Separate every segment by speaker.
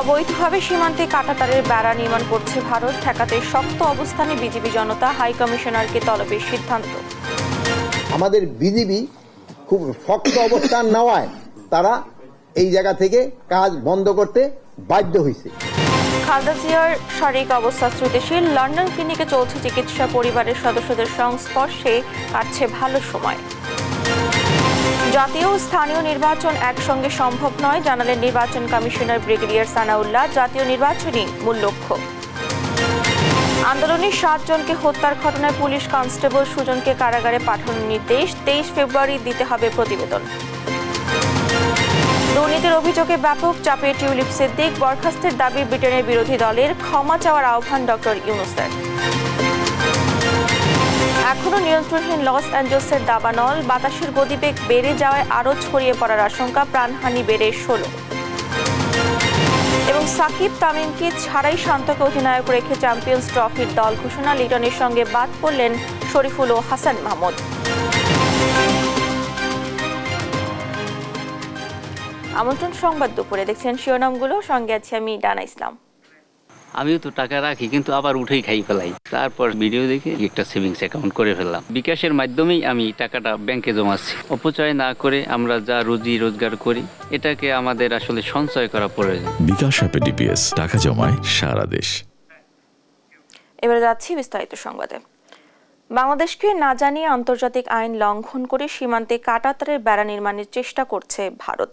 Speaker 1: অবৈধভাবে সীমান্তে কাঁটাতারের বেড়া নির্মাণ করছে ভারত, ঠেকাতে শক্ত অবস্থানে বিজেপি জনতা, হাই কমিশনারকে তলবের সিদ্ধান্ত।
Speaker 2: আমাদের বিজেপি খুব শক্ত অবস্থান নেওয়ায় তারা এই জায়গা থেকে কাজ বন্ধ করতে বাধ্য হয়েছে।
Speaker 1: খালেদা জিয়ার শারীরিক অবস্থা স্থিতিশীল, লন্ডন ক্লিনিকে চলছে চিকিৎসা, পরিবারের সদস্যদের সংস্পর্শে কাটছে ভালো সময়। জাতীয় ও স্থানীয় নির্বাচন একসঙ্গে সম্ভব নয়, জানালেন নির্বাচন কমিশনার ব্রিগেডিয়ার সানাউল্লাহ। জাতীয় নির্বাচনই মূল লক্ষ্য। আন্দোলনে 7 জনকে হত্যার ঘটনায় পুলিশ কনস্টেবল সুজনকে কারাগারে পাঠানোর নির্দেশ, 23 ফেব্রুয়ারি দিতে হবে প্রতিবেদন। দুর্নীতির অভিযোগে ব্যাপক চাপে টিউলিপ সিদ্দিক, বরখাস্তের দাবি ব্রিটেনের বিরোধী দলের, ক্ষমা চাওয়ার আহ্বান ডক্টর ইউনূসের। এখনো নিয়ন্ত্রণহীন লস অ্যাঞ্জেলসের দাবানল, বাতাসের গতিবেগ বেড়ে যাওয়ায় আরও ছড়িয়ে পড়ার আশঙ্কা, প্রাণহানি বেড়ে 16। এবং সাকিব তামিমকে ছাড়াই শান্তকে অধিনায়ক রেখে চ্যাম্পিয়ন্স ট্রফির দল ঘোষণা, লিটনের সঙ্গে বাদ পড়লেন শরীফুল ও হাসান মাহমুদ। আমন্ত্রণ সংবাদ দুপুরে, দেখছেন শিরোনামগুলো, সঙ্গে আছি আমি ডানা ইসলাম।
Speaker 3: আমিও তো টাকা রাখি, কিন্তু আবার উঠেই খাই ফেলাই। তারপর ভিডিও দেখে একটা সেভিংস অ্যাকাউন্ট করে ফেললাম। বিকাশের মাধ্যমেই আমি টাকাটা ব্যাংকে জমাচ্ছি। অপচয় না করে আমরা যা রুজি রোজগার করি, এটাকে আমাদের আসলে সঞ্চয় করা প্রয়োজন।
Speaker 4: বিকাশ অ্যাপে ডিপিএস, টাকা জমায় সারা দেশ।
Speaker 1: এবারে যাচ্ছি বিস্তারিত সংবাদে। বাংলাদেশকে না জানিয়ে আন্তর্জাতিক আইন লঙ্ঘন করে সীমান্তে কাঁটাতারের বেড়া নির্মাণের চেষ্টা করছে ভারত,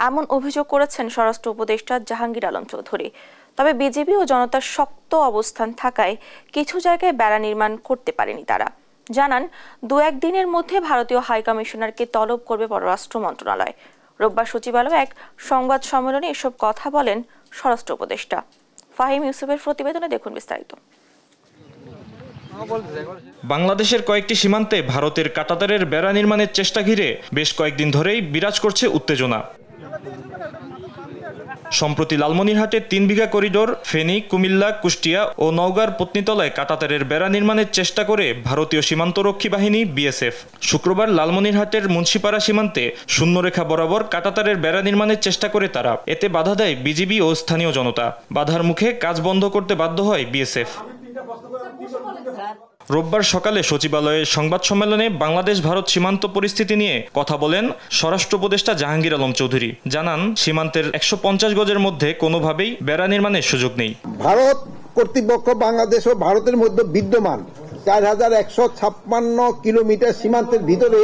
Speaker 1: এমন অভিযোগ করেছেন স্বরাষ্ট্র উপদেষ্টা জাহাঙ্গীর আলম চৌধুরী। তবে বিজেপি ও জনতার শক্ত অবস্থান থাকায় কিছু জায়গায় বেড়া নির্মাণ করতে পারেনি তারা। জানান, 2-1 দিনের মধ্যে ভারতীয় হাই কমিশনারকে তলব করবে পররাষ্ট্র মন্ত্রণালয়। রোববার সচিবালয়ে এক সংবাদ সম্মেলনে এসব কথা বলেন স্বরাষ্ট্র উপদেষ্টা। ফাহিম ইউসুফের প্রতিবেদনে দেখুন বিস্তারিত।
Speaker 5: বাংলাদেশের কয়েকটি সীমান্তে ভারতের কাঁটাতারের বেড়া নির্মাণের চেষ্টা ঘিরে বেশ কয়েকদিন ধরেই বিরাজ করছে উত্তেজনা। সম্প্রতি লালমনিরহাটের 3 বিঘা করিডোর, ফেনী, কুমিল্লা, কুষ্টিয়া ও নওগাঁর পত্নীতলায় কাঁটাতারের বেড়া নির্মাণের চেষ্টা করে ভারতীয় সীমান্তরক্ষী বাহিনী বিএসএফ। শুক্রবার লালমনিরহাটের মুন্সিপাড়া সীমান্তে শূন্যরেখা বরাবর কাঁটাতারের বেড়া নির্মাণের চেষ্টা করে তারা। এতে বাধা দেয় বিজিবি ও স্থানীয় জনতা। বাধার মুখে কাজ বন্ধ করতে বাধ্য হয় বিএসএফ। রোববার সকালে সচিবালয়ে সংবাদ সম্মেলনে বাংলাদেশ ভারত সীমান্ত পরিস্থিতি নিয়ে কথা বলেন স্বরাষ্ট্র উপদেষ্টা জাহাঙ্গীর আলম চৌধুরী। জানান, সীমান্তের 150 গজের মধ্যে কোনোভাবেই বেড়া নির্মাণের সুযোগ নেই।
Speaker 2: ভারত কর্তৃপক্ষ বাংলাদেশ ও ভারতের মধ্যে বিদ্যমান 4156 কিলোমিটার সীমান্তের ভিতরে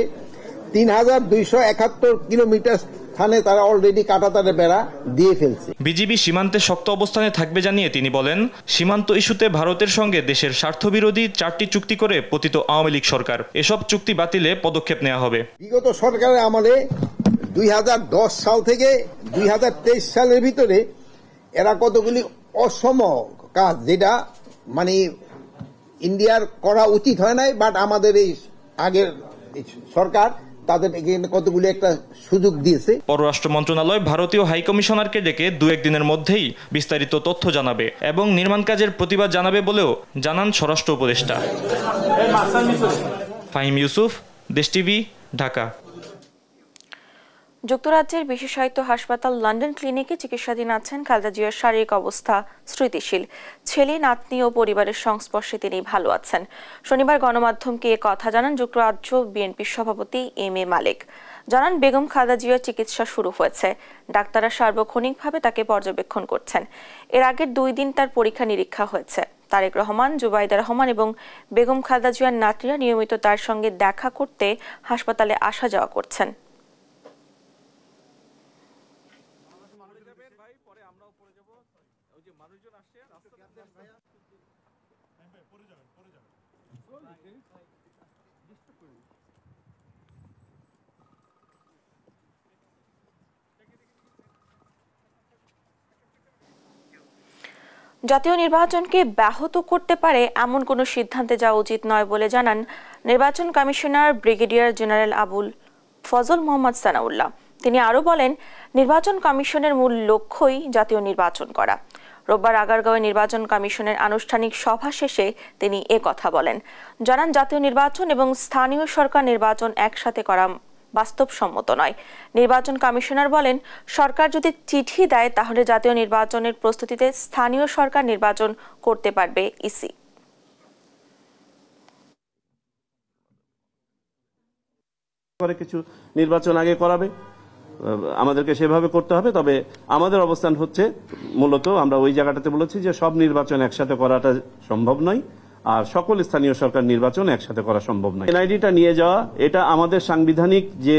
Speaker 2: 3271 কিলোমিটার স্থানে তারা অলরেডি কাঁটাতারের বেড়া দিয়ে ফেলছে।
Speaker 5: বিজিবি সীমান্তে শক্ত অবস্থানে থাকবে জানিয়ে তিনি বলেন, সীমান্ত ইস্যুতে ভারতের সঙ্গে দেশের স্বার্থবিরোধী 4টি চুক্তি করে পতিত আওয়ামী লীগ সরকার। এসব চুক্তি বাতিলে পদক্ষেপ নেওয়া হবে।
Speaker 2: বিগত সরকারের আমলে 2010 সাল থেকে 2023 সালের ভিতরে এরা কতগুলি অসম কাজ, যেটা মানে ইন্ডিয়ার করা উচিত হয় নাই, বাট আমাদের এই আগের সরকার তাদের কতগুলি একটা সুযোগ দিয়েছে।
Speaker 5: পররাষ্ট্র মন্ত্রণালয় ভারতীয় হাই কমিশনারকে ডেকে 2-1 দিনের মধ্যেই বিস্তারিত তথ্য জানাবে এবং নির্মাণ কাজের প্রতিবাদ জানাবে বলেও জানান স্বরাষ্ট্র উপদেষ্টা। ফাহিম ইউসুফ, দেশ টিভি, ঢাকা।
Speaker 1: যুক্তরাজ্যের বিশেষায়িত হাসপাতাল লন্ডন ক্লিনিকে চিকিৎসাধীন আছেন খালেদা জিয়ার শারীরিক অবস্থা স্থিতিশীল। ছেলে, নাতনি ও পরিবারের সংস্পর্শে তিনি ভালো আছেন। শনিবার গণমাধ্যমকে এ কথা জানান যুক্তরাজ্য বিএনপির সভাপতি এম.এ. মালেক। জানান, বেগম খালেদা জিয়ার চিকিৎসা শুরু হয়েছে। ডাক্তাররা সার্বক্ষণিকভাবে তাকে পর্যবেক্ষণ করছেন। এর আগের 2 দিন তার পরীক্ষা নিরীক্ষা হয়েছে। তারেক রহমান, জুবাইদা রহমান এবং বেগম খালেদা জিয়ার নাতনিরা নিয়মিত তার সঙ্গে দেখা করতে হাসপাতালে আসা যাওয়া করছেন। জাতীয় নির্বাচনকে ব্যাহত করতে পারে এমন কোনো সিদ্ধান্তে যাওয়া উচিত নয় বলে জানান নির্বাচন commissioner brigadier general Abul Fazal Mohammad Sanaullah. তিনি আরও বলেন, নির্বাচন কমিশনের মূল লক্ষ্যই জাতীয় নির্বাচন করা। রোববার আগারগাঁওয়ে নির্বাচন কমিশনের আনুষ্ঠানিক সভা শেষে তিনি এ কথা বলেন। জানান, জাতীয় নির্বাচন এবং স্থানীয় সরকার নির্বাচন একসাথে করা বাস্তবসম্মত নয়। নির্বাচন কমিশনার বলেন, সরকার যদি চিঠি দেয় তাহলে জাতীয় নির্বাচনের প্রস্তুতিতে স্থানীয় সরকার নির্বাচন করতে পারবে ইসি।
Speaker 6: কিছু নির্বাচন আগে করাবে, আমাদেরকে সেভাবে করতে হবে। তবে আমাদের অবস্থান হচ্ছে মূলত আমরা ওই জায়গাটাতে বলেছি যে সব নির্বাচন একসাথে করাটা সম্ভব নয়, আর সকল স্থানীয় সরকার নির্বাচন একসাথে করা সম্ভব নয়। এনআইডিটা নিয়ে যাওয়া এটা আমাদের সাংবিধানিক যে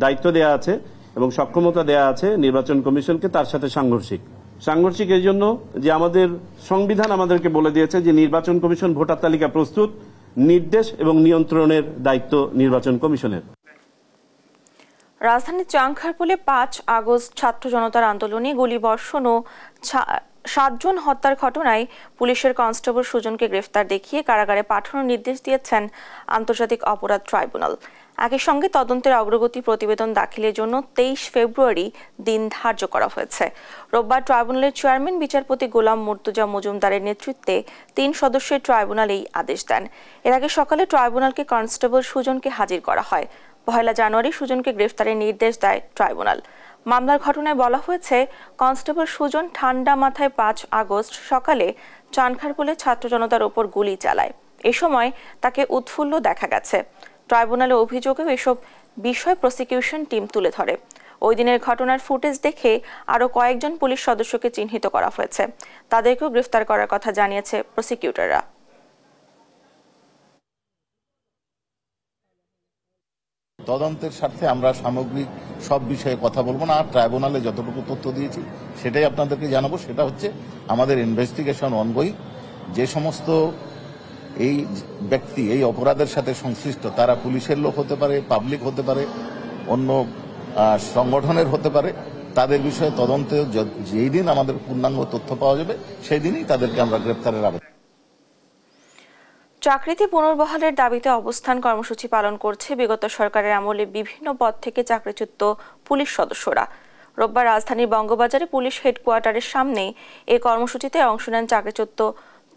Speaker 6: দায়িত্ব দেয়া আছে এবং সক্ষমতা দেয়া আছে নির্বাচন কমিশনকে, তার সাথে সাংঘর্ষিক এই জন্য যে আমাদের সংবিধান আমাদেরকে বলে দিয়েছে যে নির্বাচন কমিশন ভোটার তালিকা প্রস্তুত, নির্দেশ এবং নিয়ন্ত্রণের দায়িত্ব নির্বাচন কমিশনের।
Speaker 1: রাজধানীর চাংখারপুলে 5 আগস্ট ছাত্র জনতার আন্দোলনে গুলিবর্ষণ ও 7 জন হত্যার ঘটনায় পুলিশের কনস্টেবল সুজনকে গ্রেফতার দেখিয়ে কারাগারে পাঠানোর নির্দেশ দিয়েছেন আন্তর্জাতিক অপরাধ ট্রাইব্যুনাল। একই সঙ্গে তদন্তের অগ্রগতি প্রতিবেদন দাখিলের জন্য 23 ফেব্রুয়ারি দিন ধার্য করা হয়েছে। রোববার ট্রাইব্যুনালের চেয়ারম্যান বিচারপতি গোলাম মুর্তজা মজুমদারের নেতৃত্বে 3 সদস্যের ট্রাইব্যুনাল এই আদেশ দেন। এর আগে সকালে ট্রাইব্যুনালকে কনস্টেবল সুজনকে হাজির করা হয়। 1 জানুয়ারি সুজনকে গ্রেফতারের নির্দেশ দেয় ট্রাইব্যুনাল। মামলার ঘটনায় বলা হয়েছে, কনস্টেবল সুজন ঠান্ডা মাথায় 5 আগস্ট সকালে চানখারপুলে ছাত্র জনতার ওপর গুলি চালায়। এ সময় তাকে উৎফুল্ল দেখা গেছে। ট্রাইব্যুনালে অভিযোগেও এসব বিষয় প্রসিকিউশন টিম তুলে ধরে। ওই দিনের ঘটনার ফুটেজ দেখে আরও কয়েকজন পুলিশ সদস্যকে চিহ্নিত করা হয়েছে। তাদেরকেও গ্রেফতার করার কথা জানিয়েছে প্রসিকিউটররা।
Speaker 7: তদন্তের স্বার্থে আমরা সামগ্রিক সব বিষয়ে কথা বলবো না। আর ট্রাইব্যুনালে যতটুকু তথ্য দিয়েছি সেটাই আপনাদেরকে জানাবো। সেটা হচ্ছে আমাদের ইনভেস্টিগেশন অনগোয়িং। যে সমস্ত এই ব্যক্তি এই অপরাধের সাথে সংশ্লিষ্ট, তারা পুলিশের লোক হতে পারে, পাবলিক হতে পারে, অন্য সংগঠনের হতে পারে, তাদের বিষয়ে তদন্তে যেই দিন আমাদের পূর্ণাঙ্গ তথ্য পাওয়া যাবে সেই দিনই তাদেরকে আমরা গ্রেপ্তারের আবেদন।
Speaker 1: চাকরিতে পুনর্বহালের দাবিতে অবস্থান কর্মসূচি পালন করছে বিগত সরকারের আমলে বিভিন্ন পদ থেকে চাকরিচ্যুত পুলিশ সদস্যরা। রোববার রাজধানীর বঙ্গবাজারে পুলিশ হেডকোয়ার্টারের সামনে এই কর্মসূচিতে অংশ নেন চাকরিচ্যুত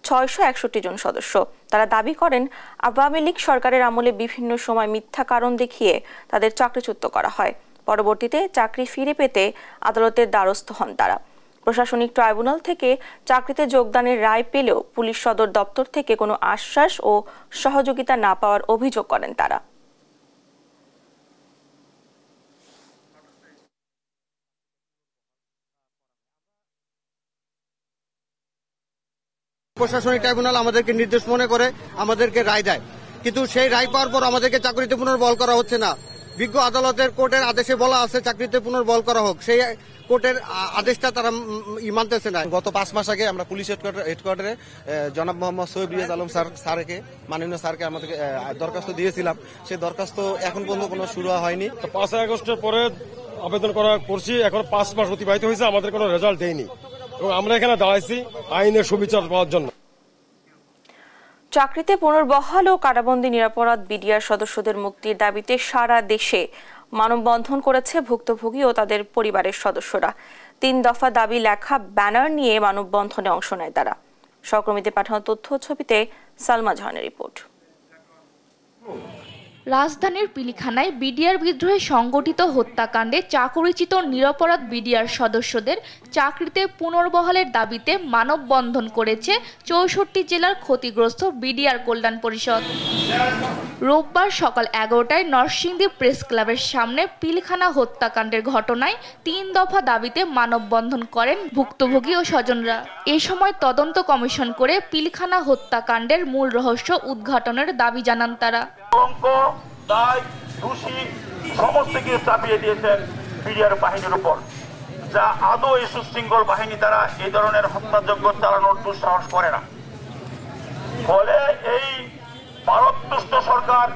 Speaker 1: 661 জন সদস্য। তারা দাবি করেন, আওয়ামী লীগ সরকারের আমলে বিভিন্ন সময় মিথ্যা কারণ দেখিয়ে তাদের চাকরিচ্যুত করা হয়। পরবর্তীতে চাকরি ফিরে পেতে আদালতের দ্বারস্থ হন তারা। প্রশাসনিক ট্রাইব্যুনাল থেকে চাকরিতে যোগদানের রায় পেলেও পুলিশ সদর দপ্তর থেকে কোনো আশ্বাস ও সহযোগিতা না পাওয়ার অভিযোগ করেন তারা।
Speaker 8: প্রশাসনিক ট্রাইব্যুনাল আমাদেরকে নির্দোষ মনে করে আমাদেরকে রায় দেয়, কিন্তু সেই রায় পাওয়ার পর আমাদেরকে চাকরিতে পুনর্বহাল করা হচ্ছে না। বিজ্ঞ আদালতের কোর্টের আদেশে বলা আছে চাকরিতে পুনর্বহাল করা হোক, সেই কোর্টের আদেশটা তারা মানতেছে না। গত 5 মাস আগে আমরা পুলিশ হেডকোয়ার্টারে জনাব মোহাম্মদ সৈয়দ রিয়াজ আলম স্যারকে, মাননীয় স্যারকে আমাদের দরখাস্ত দিয়েছিলাম। সেই দরখাস্ত এখন পর্যন্ত কোনো শুরু হয়নি।
Speaker 9: 5 আগস্টের পরে আবেদন করছি, এখন 5 মাস অতিবাহিত হয়েছে, আমাদের কোনো রেজাল্ট দেয়নি এবং আমরা এখানে দাঁড়াইছি আইনের সুবিচার পাওয়ার জন্য।
Speaker 1: চাকরিতে পুনর্বহাল ও কারাবন্দী নিরাপরাধ বিডিআর সদস্যদের মুক্তির দাবিতে সারা দেশে মানববন্ধন করেছে ভুক্তভোগী ও তাদের পরিবারের সদস্যরা। 3 দফা দাবি লেখা ব্যানার নিয়ে মানববন্ধনে অংশ নেয় তারা। সহকর্মীদের পাঠানো তথ্য ছবিতে সালমা জাহানের রিপোর্ট।
Speaker 10: রাজধানীর পিলখানায় বিডিআর বিদ্রোহে সংগঠিত হত্যাকাণ্ডে চাকরিচ্যুত নিরপরাধ বিডিআর সদস্যদের চাকরিতে পুনর্বহালের দাবিতে মানববন্ধন করেছে 64 জেলার ক্ষতিগ্রস্ত বিডিআর কল্যাণ পরিষদ। রোববার সকাল 11টায় নরসিংদী প্রেস ক্লাবের সামনে পিলখানা হত্যাকাণ্ডের ঘটনায় 3 দফা দাবিতে মানববন্ধন করেন ভুক্তভোগী ও স্বজনরা। এ সময় তদন্ত কমিশন করে পিলখানা হত্যাকাণ্ডের মূল রহস্য উদ্ঘাটনের দাবি জানান তারা।
Speaker 11: দায় দোষী সমস্ত কিছু চাপিয়ে দিয়েছেন বিডিআর বাহিনীর উপর, যা আদৌ এই সুশৃঙ্খল বাহিনী দ্বারা এই ধরনের হত্যাযজ্ঞ চালানোর দুঃসাহস করে না। ফলে এই ভারতদুষ্ট সরকার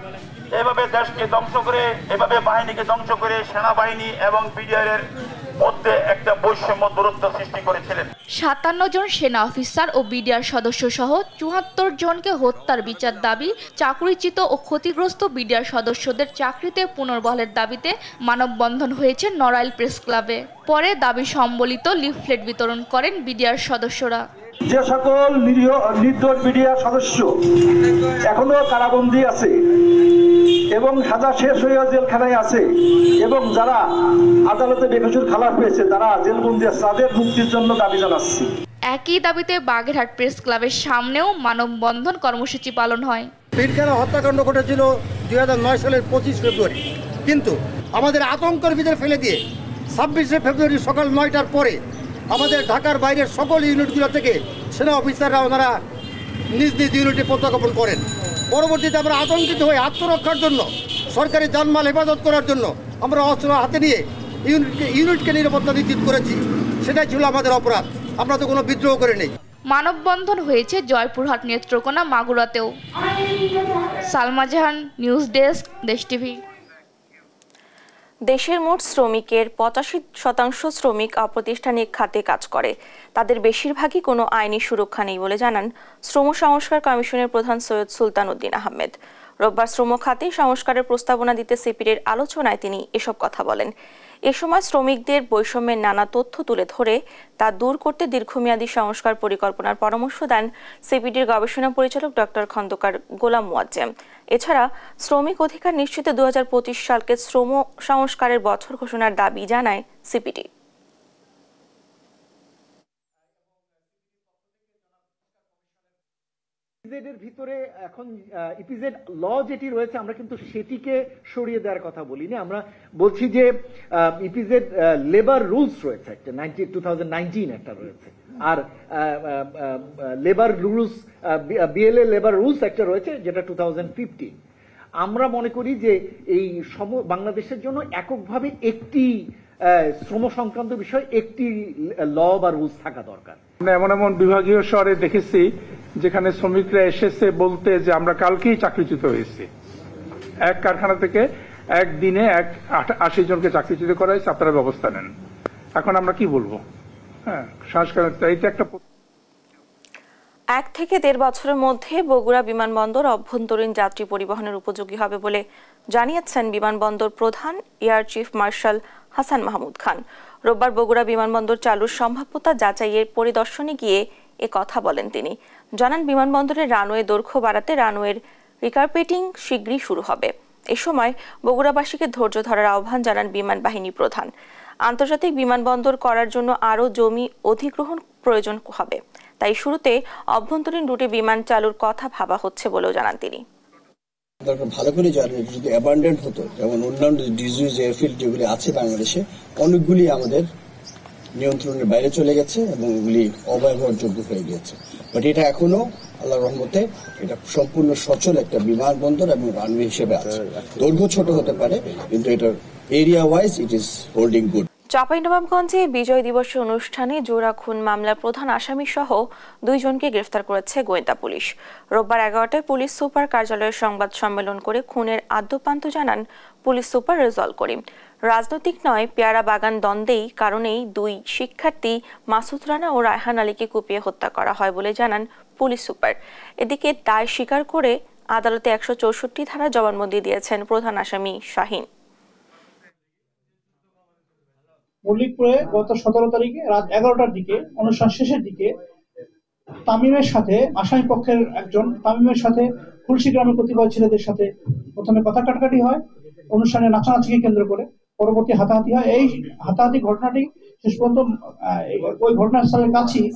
Speaker 11: এভাবে দেশকে ধ্বংস করে, এভাবে বাহিনীকে ধ্বংস করে সেনাবাহিনী এবং বিডিআর এর মধ্যে একটা বৈষম্য দূরত্ব সৃষ্টি করেছিলেন।
Speaker 10: 57 জন সেনা অফিসার ও বিডিআর সদস্য সহ 74 জনকে হত্যার বিচার দাবি চাকরিচ্যুত ও ক্ষতিগ্রস্ত বিডিআর সদস্যদের চাকরিতে পুনর্বহালের দাবিতে মানববন্ধন হয়েছে নড়াইল প্রেস ক্লাবে। পরে দাবি সম্বলিত লিফলেট বিতরণ করেন বিডিআর সদস্যরা।
Speaker 12: যে সকল নির্দোষ বিডিআর সদস্য এখনো কারাবন্দী আছে এবং সাজা শেষ হয়ে জেলখানায় আছে এবং যারা আদালতে বেকসুর খালাস পেয়েছে তারা জেলবন্দি আছে, তাদের মুক্তির জন্য দাবি জানাচ্ছি।
Speaker 10: একই দাবিতে বাগেরহাট প্রেস ক্লাবের সামনেও মানববন্ধন কর্মসূচি পালন হয়।
Speaker 8: পিলখানা হত্যাকাণ্ড ঘটেছিল 2009 সালের 25 ফেব্রুয়ারি, কিন্তু আমাদের আতঙ্কের ভিতরে ফেলে দিয়ে 26শে ফেব্রুয়ারি সকাল 9টার পরে আমাদের ঢাকার বাইরের সকল ইউনিটগুলো থেকে সেনা অফিসাররা ওনারা নিজ নিজ ইউনিটে প্রত্যাখ্যাপন করেন। পরবর্তীতে আমরা আতঙ্কিত হয়ে আত্মরক্ষার জন্য, সরকারি জানমাল হেফাজত করার জন্য আমরা অস্ত্র হাতে নিয়ে ইউনিটকে নিরাপত্তা নিশ্চিত করেছি। সেটাই ছিল আমাদের অপরাধ, আমরা তো কোনো বিদ্রোহ করে নেই।
Speaker 10: মানববন্ধন হয়েছে জয়পুরহাট, নেত্রকোনা, মাগুরাতেও। সালমা জাহান, নিউজ ডেস্ক, দেশ টিভি।
Speaker 1: দেশের মোট শ্রমিকের 85% শ্রমিক অপ্রাতিষ্ঠানিক খাতে কাজ করে। তাদের বেশিরভাগই কোনো আইনি সুরক্ষা নেই বলে জানান শ্রম সংস্কার কমিশনের প্রধান সৈয়দ সুলতান উদ্দিন আহমেদ। রোববার শ্রম খাতে সংস্কারের প্রস্তাবনা দিতে সিপিডির আলোচনায় তিনি এসব কথা বলেন। এ সময় শ্রমিকদের বৈষম্যের নানা তথ্য তুলে ধরে তা দূর করতে দীর্ঘমেয়াদী সংস্কার পরিকল্পনার পরামর্শ দেন সিপিডির গবেষণা পরিচালক ডক্টর খন্দকার গোলাম মুয়াজ্জেম। এছাড়া শ্রমিক অধিকার নিশ্চিতে 2025 সালকে শ্রম সংস্কারের বছর ঘোষণার দাবি জানায় সিপিডি।
Speaker 12: ইপিজেডের ভিতরে এখন ইপিজেড ল যেটি রয়েছে আমরা কিন্তু সেটিকে সরিয়ে দেওয়ার কথা বলিনি। আমরা বলছি যে ইপিজেড লেবার রুলস রয়েছে একটা 2019 একটা রয়েছে, আর labour rules BLA labour rules একটা রয়েছে যেটা 2015। আমরা মনে করি যে এই বাংলাদেশের জন্য এককভাবে একটি শ্রম সংক্রান্ত বিষয় একটি ল বা রুলস থাকা দরকার।
Speaker 13: এমন এমন বিভাগীয় শহরে দেখেছি যেখানে শ্রমিকরা এসেছে বলতে যে আমরা কালকেই চাকরিচ্যুত হয়েছি। এক কারখানা থেকে একদিনে 80 জনকে চাকরিচ্যুত করা হয়েছে, আপনারা ব্যবস্থা নেন। এখন আমরা কি বলবো? হ্যাঁ, সংস্কার এটা একটা
Speaker 1: 1 থেকে 1.5 বছরের মধ্যে বগুড়া বিমানবন্দর অভ্যন্তরীণ যাত্রী পরিবহনের উপযোগী হবে বলে জানিয়েছেন বিমানবন্দর প্রধান air chief marshal Hasan Mahmud Khan. রোববার বগুড়া বিমানবন্দর চালুর সম্ভাব্যতা যাচাইয়ের পরিদর্শনে গিয়ে এ কথা বলেন তিনি। জানান বিমানবন্দরের রানওয়ে দৈর্ঘ্য বাড়াতে রানওয়ের রিকারপেটিং শীঘ্রই শুরু হবে। এ সময় বগুড়াবাসীকে ধৈর্য ধরার আহ্বান জানান বিমান বাহিনী প্রধান। আন্তর্জাতিক বিমানবন্দর করার জন্য আরও জমি অধিগ্রহণ প্রয়োজন হবে, তাই শুরুতে অভ্যন্তরীণ রুটে বিমান চালুর কথা ভাবা হচ্ছে বলেও জানান তিনি।
Speaker 14: ভালো করে জানেন, যদি অ্যাবান্ডেন্ট হতো, যেমন অন্যান্য ডিজিজ এয়ারফিল্ড যেগুলি আছে বাংলাদেশে, অনেকগুলি আমাদের নিয়ন্ত্রণের বাইরে চলে গেছে এবং এগুলি অব্যবহারযোগ্য হয়ে গিয়েছে। বাট এটা এখনো আল্লাহর রহমতে এটা সম্পূর্ণ সচল একটা বিমানবন্দর এবং রানওয়ে হিসেবে আছে। দৈর্ঘ্য ছোট হতে পারে কিন্তু এটার area wise it is holding good.
Speaker 1: চাঁপাইনবাবগঞ্জে বিজয় দিবসের অনুষ্ঠানে জোড়া খুন মামলার প্রধান আসামি সহ 2 জনকে গ্রেফতার করেছে গোয়েন্দা পুলিশ। রোববার 11টায় পুলিশ সুপার কার্যালয়ের সংবাদ সম্মেলন করে খুনের আদ্যোপান্ত জানান পুলিশ সুপার রেজাউল করিম। রাজনৈতিক নয়, পেয়ারা বাগান দ্বন্দ্বেই কারণেই 2 শিক্ষার্থী মাসুদ রানা ও রায়হান আলীকে কুপিয়ে হত্যা করা হয় বলে জানান পুলিশ সুপার। এদিকে দায় স্বীকার করে আদালতে 164 ধারা জবানবন্দি দিয়েছেন প্রধান আসামি শাহিন।
Speaker 15: মল্লিকপুরে গত 17 তারিখে রাত 11টার দিকে অনুষ্ঠান শেষের দিকে তামিমের সাথে আসামি পক্ষের একজন তামিমের সাথে খুলশি গ্রামের কতিপয় ছেলেদের সাথে প্রথমে কথা কাটাকাটি হয়, অনুষ্ঠানে নাচানাচিকে কেন্দ্র করে পরবর্তী হাতাহাতি হয়। এই হাতাহাতি ঘটনাটি শেষ পর্যন্ত ওই ঘটনাস্থলের কাছেই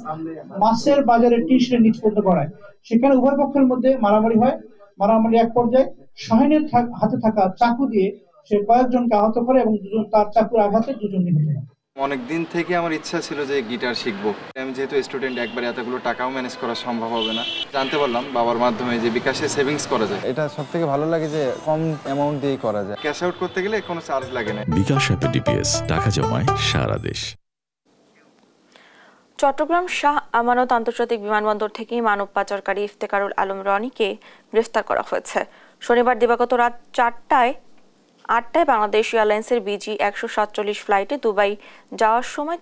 Speaker 15: মাছের বাজারে টিনের নিচ পর্যন্ত গড়ায়। সেখানে উভয় পক্ষের মধ্যে মারামারি হয়। মারামারি এক পর্যায়ে শাহিনের হাতে থাকা চাকু দিয়ে সে কয়েকজনকে আহত করে এবং তার চাকুর আঘাতে 2 জন নিহত হয়।
Speaker 16: অনেক দিন থেকে আমার ইচ্ছা ছিল যে গিটার শিখবো। আমি যেহেতু স্টুডেন্ট, একবারে এতগুলো টাকাও ম্যানেজ করা সম্ভব হবে না। জানতে পারলাম বাবার মাধ্যমে যে বিকাশে সেভিংস করা যায়। এটা সবথেকে ভালো লাগে যে কম অ্যামাউন্ট দিয়েই করা যায়। ক্যাশ আউট করতে গেলে কোনো চার্জ লাগে না।
Speaker 4: বিকাশ অ্যাপে ডিপিএস, টাকা জমায় সারা দেশ।
Speaker 1: চট্টগ্রাম শাহ আমানত আন্তর্জাতিক বিমানবন্দর থেকে মানব পাচারকারী ইফতেকারুল আলম রনিকে গ্রেফতার করা হয়েছে। শনিবার দিবাগত রাত 8টায় বাংলাদেশ এয়ারলাইন্সের বিজি 147 ফ্লাইটে দুবাই যাওয়ার সময়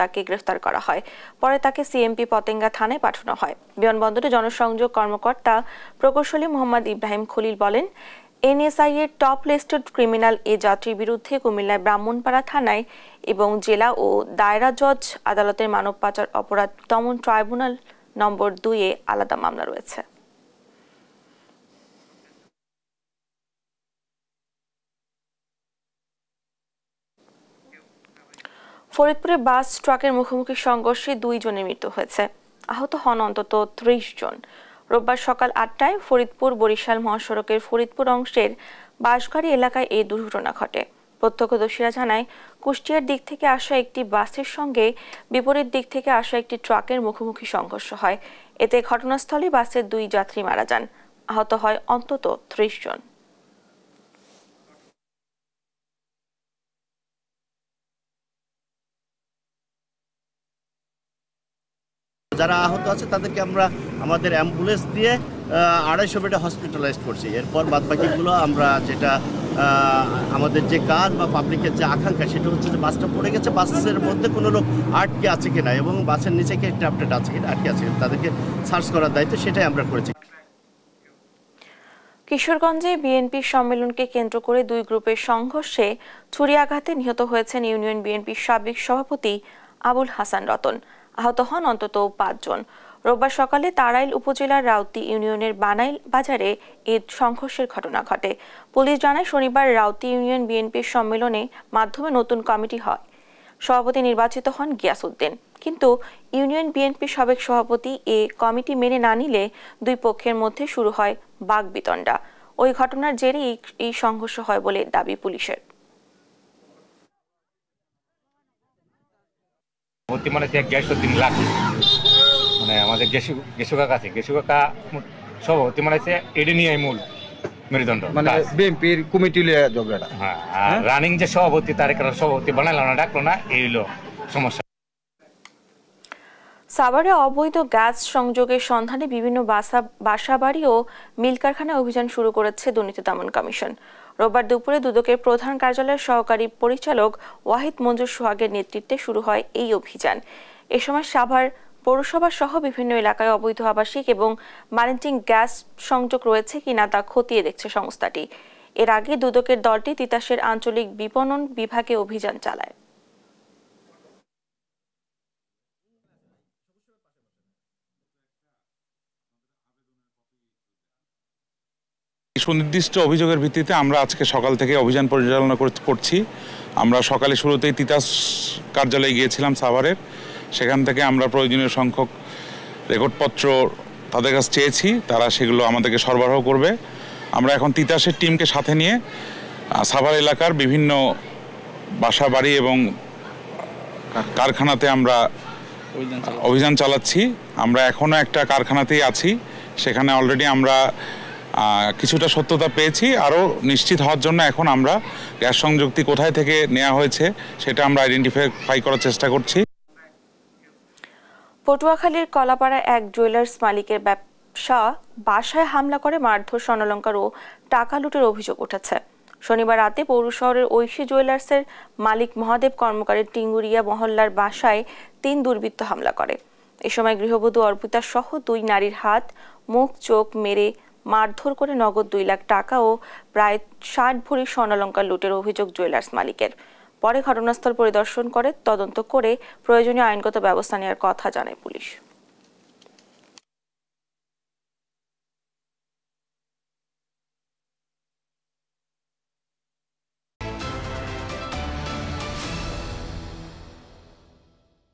Speaker 1: তাকে গ্রেফতার করা হয়। পরে তাকে সিএমপি পতেঙ্গা থানায় পাঠানো হয়। বিমানবন্দরে জনসংযোগ কর্মকর্তা প্রকৌশলী মোহাম্মদ ইব্রাহিম খলিল বলেন, এনএসআই এর টপ লিস্টেড ক্রিমিনাল এ যাত্রীর বিরুদ্ধে কুমিল্লায় ব্রাহ্মণপাড়া থানায় এবং জেলা ও দায়রা জজ আদালতের মানব পাচার অপরাধ দমন ট্রাইব্যুনাল নম্বর 2-এ আলাদা মামলা রয়েছে। ফরিদপুরে বাস ট্রাকের মুখোমুখি সংঘর্ষে 2 জনের মৃত্যু হয়েছে, আহত হন অন্তত 30 জন। রোববার সকাল 8টায় ফরিদপুর বরিশাল মহাসড়কের ফরিদপুর অংশের বাঁশগাড়ি এলাকায় এই দুর্ঘটনা ঘটে। প্রত্যক্ষদর্শীরা জানায়, কুষ্টিয়ার দিক থেকে আসা একটি বাসের সঙ্গে বিপরীত দিক থেকে আসা একটি ট্রাকের মুখোমুখি সংঘর্ষ হয়। এতে ঘটনাস্থলে বাসের 2 যাত্রী মারা যান, আহত হয় অন্তত 30 জন।
Speaker 17: যারা আহত আছে তাদেরকে আমরা আমাদের অ্যাম্বুলেন্স দিয়ে 250 বেডে হসপিটালাইজড করছি। এরপর বাদবাকিগুলো আমরা যেটা আমাদের যে কাজ বা পাবলিকের যে আকাঙ্ক্ষা সেটা হচ্ছে যে বাসটা পড়ে গেছে, বাসের মধ্যে কোনো লোক আটকে আছে কিনা এবং বাসের নিচে কি একটা আপডেট আছে কিনা আটকে আছে তাদেরকে সার্চ করার দায়িত্ব সেটাই আমরা করেছি।
Speaker 1: কিশোরগঞ্জে বিএনপির সম্মেলনকে কেন্দ্র করে 2 গ্রুপের সংঘর্ষে ছুরিয়াঘাতে নিহত হয়েছেন ইউনিয়ন বিএনপির সাবেক সভাপতি আবুল হাসান রতন, আহত হন অন্তত 5 জন। রোববার সকালে তাড়াইল উপজেলার রাউতি ইউনিয়নের বানাইল বাজারে এই সংঘর্ষের ঘটনা ঘটে। পুলিশ জানায়, শনিবার রাউতি ইউনিয়ন বিএনপির সম্মেলনে মাধ্যমে নতুন কমিটি হয়। সভাপতি নির্বাচিত হন গিয়াসউদ্দিন, কিন্তু ইউনিয়ন বিএনপির সাবেক সভাপতি এ কমিটি মেনে না নিলে 2 পক্ষের মধ্যে শুরু হয় বাকবিতণ্ডা। ওই ঘটনার জেরে এই সংঘর্ষ হয় বলে দাবি পুলিশের।
Speaker 18: মানে আমাদের গেসু কাকা আছে, গেসু কাকা সভাপতি মানে এডি নিয়ে মূল মেরুদণ্ড, মানে বিএনপির কমিটি ঝগড়াটা। হ্যাঁ, আর রানিং যে সভাপতি তার কারণে সভাপতি বানাইলো না, ডাকলো না, এই হলো সমস্যা।
Speaker 1: সাভারে অবৈধ গ্যাস সংযোগের সন্ধানে বিভিন্ন বাসাবাড়ি ও মিল কারখানায় অভিযান শুরু করেছে দুর্নীতি দমন কমিশন। রোববার দুপুরে দুদকের প্রধান কার্যালয়ের সহকারী পরিচালক ওয়াহিদ মঞ্জুর সোহাগের নেতৃত্বে শুরু হয় এই অভিযান। এ সময় সাভার পৌরসভা সহ বিভিন্ন এলাকায় অবৈধ আবাসিক এবং বাণিজ্যিক গ্যাস সংযোগ রয়েছে কিনা তা খতিয়ে দেখছে সংস্থাটি। এর আগে দুদকের দলটি তিতাসের আঞ্চলিক বিপণন বিভাগে অভিযান চালায়।
Speaker 19: সুনির্দিষ্ট অভিযোগের ভিত্তিতে আমরা আজকে সকাল থেকে অভিযান পরিচালনা করছি। আমরা সকালে শুরুতেই তিতাস কার্যালয়ে গিয়েছিলাম সাভারের, সেখান থেকে আমরা প্রয়োজনীয় সংখ্যক রেকর্ডপত্র তাদের কাছে চেয়েছি, তারা সেগুলো আমাদেরকে সরবরাহ করবে। আমরা এখন তিতাসের টিমকে সাথে নিয়ে সাভার এলাকার বিভিন্ন বাসা বাড়ি এবং কারখানাতে আমরা অভিযান চালাচ্ছি। আমরা এখনও একটা কারখানাতেই আছি, সেখানে অলরেডি আমরা কিছুটা সত্যতা পেয়েছি। আরও নিশ্চিত হওয়ার জন্য এখন আমরা গ্যাস সংযুক্তি কোথায় থেকে নেওয়া হয়েছে সেটা আমরা আইডেন্টিফাই করার চেষ্টা করছি।
Speaker 1: পটুয়াখালীর কলাপাড়ায় এক জুয়েলার্স মালিকের বাসায় হামলা করে মারধর, স্বর্ণালংকার ও টাকা লুটের অভিযোগ উঠেছে। শনিবার রাতে পৌর শহরের ঐশী জুয়েলার্সের মালিক মহাদেব কর্মকারের টিঙ্গুরিয়া মহল্লার বাসায় 3 দুর্বৃত্ত হামলা করে। এ সময় গৃহবধূ অর্পিতা সহ 2 নারীর হাত, মুখ, চোখ মেরে মারধর করে নগদ 2 লাখ টাকা ও প্রায় 60 ভরি স্বর্ণালংকার লুটের অভিযোগ জুয়েলার্স মালিকের। পরে ঘটনাস্থল পরিদর্শন করে তদন্ত করে প্রয়োজনীয় আইনগত ব্যবস্থা নেওয়ার কথা জানায় পুলিশ।